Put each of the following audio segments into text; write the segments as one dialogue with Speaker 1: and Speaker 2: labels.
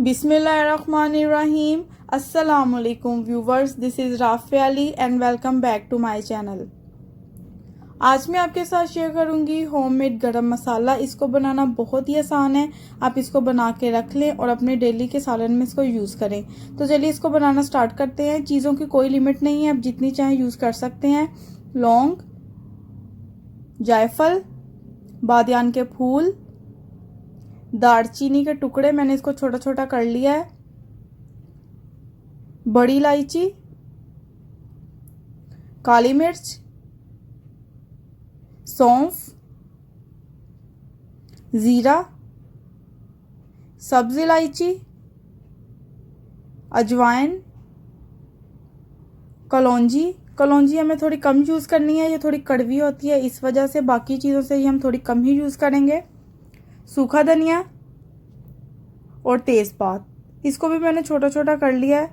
Speaker 1: बिस्मिल्लाहिर्रहमानिर्रहीम। अस्सलामुअलैकुम viewers, this is Rafia Ali and welcome back to my channel. आज मैं आपके साथ शेयर करूंगी होममेड गरम मसाला। इसको बनाना बहुत ही आसान है। आप इसको बना के रख लें और अपने डेली के सालन में इसको यूज़ करें। तो चलिए इसको बनाना स्टार्ट करते हैं। चीज़ों की कोई लिमिट नहीं है, आप जितनी चाहें यूज़ कर सकते हैं। लौंग, जायफल, बादियान के फूल, दालचीनी के टुकड़े मैंने इसको छोटा छोटा कर लिया है, बड़ी इलायची, काली मिर्च, सौंफ, जीरा, सब्ज इलायची, अजवाइन, कलौंजी। कलौंजी हमें थोड़ी कम यूज़ करनी है, ये थोड़ी कड़वी होती है, इस वजह से बाकी चीज़ों से ही हम थोड़ी कम ही यूज़ करेंगे। सूखा धनिया और तेज़पात, इसको भी मैंने छोटा छोटा कर लिया है।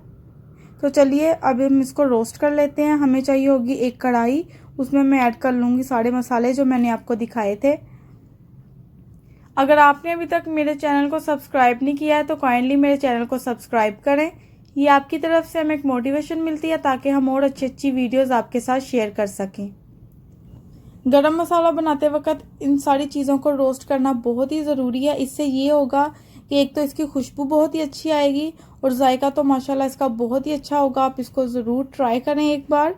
Speaker 1: तो चलिए अब हम इसको रोस्ट कर लेते हैं। हमें चाहिए होगी एक कढ़ाई, उसमें मैं ऐड कर लूँगी सारे मसाले जो मैंने आपको दिखाए थे। अगर आपने अभी तक मेरे चैनल को सब्सक्राइब नहीं किया है तो काइंडली मेरे चैनल को सब्सक्राइब करें। ये आपकी तरफ से हमें एक मोटिवेशन मिलती है ताकि हम और अच्छी अच्छी वीडियोज़ आपके साथ शेयर कर सकें। गरम मसाला बनाते वक्त इन सारी चीज़ों को रोस्ट करना बहुत ही ज़रूरी है। इससे ये होगा कि एक तो इसकी खुशबू बहुत ही अच्छी आएगी और जायका तो माशाल्लाह इसका बहुत ही अच्छा होगा। आप इसको ज़रूर ट्राई करें एक बार।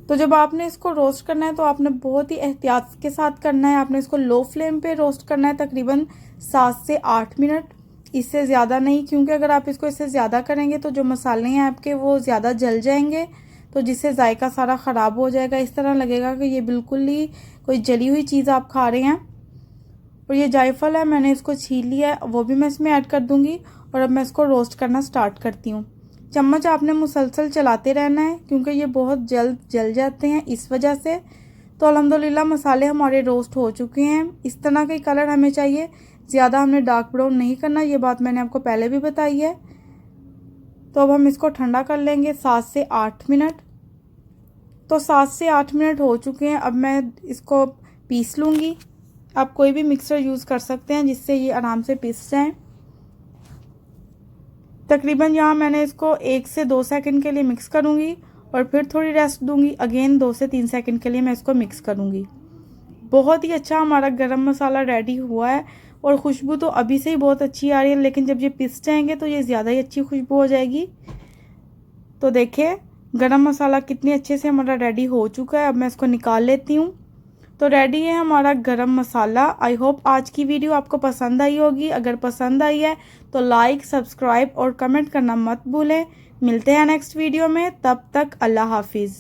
Speaker 1: तो जब आपने इसको रोस्ट करना है तो आपने बहुत ही एहतियात के साथ करना है। आपने इसको लो फ्लेम पे रोस्ट करना है तकरीबन 7 से 8 मिनट, इससे ज़्यादा नहीं, क्योंकि अगर आप इसको इससे ज़्यादा करेंगे तो जो मसाले हैं आपके वो ज़्यादा जल जाएंगे, तो जिससे जायका सारा ख़राब हो जाएगा। इस तरह लगेगा कि ये बिल्कुल ही कोई जली हुई चीज़ आप खा रहे हैं। और ये जायफल है, मैंने इसको छील लिया है, वो भी मैं इसमें ऐड कर दूंगी। और अब मैं इसको रोस्ट करना स्टार्ट करती हूँ। चम्मच आपने मुसलसल चलाते रहना है क्योंकि ये बहुत जल्द जल जाते हैं इस वजह से। तो अल्हम्दुलिल्लाह मसाले हमारे रोस्ट हो चुके हैं। इस तरह के कलर हमें चाहिए, ज़्यादा हमने डार्क ब्राउन नहीं करना, ये बात मैंने आपको पहले भी बताई है। तो अब हम इसको ठंडा कर लेंगे 7 से 8 मिनट। तो 7 से 8 मिनट हो चुके हैं। अब मैं इसको पीस लूँगी। आप कोई भी मिक्सर यूज़ कर सकते हैं जिससे ये आराम से पीस जाएं। तकरीबन यहाँ मैंने इसको 1 से 2 सेकंड के लिए मिक्स करूँगी और फिर थोड़ी रेस्ट दूँगी। अगेन 2 से 3 सेकंड के लिए मैं इसको मिक्स करूँगी। बहुत ही अच्छा हमारा गरम मसाला रेडी हुआ है और खुशबू तो अभी से ही बहुत अच्छी आ रही है, लेकिन जब ये पिस जाएंगे तो ये ज़्यादा ही अच्छी खुशबू हो जाएगी। तो देखिए गरम मसाला कितने अच्छे से हमारा रेडी हो चुका है। अब मैं इसको निकाल लेती हूँ। तो रेडी है हमारा गरम मसाला। आई होप आज की वीडियो आपको पसंद आई होगी। अगर पसंद आई है तो लाइक, सब्सक्राइब और कमेंट करना मत भूलें। मिलते हैं नेक्स्ट वीडियो में, तब तक अल्लाह हाफिज़।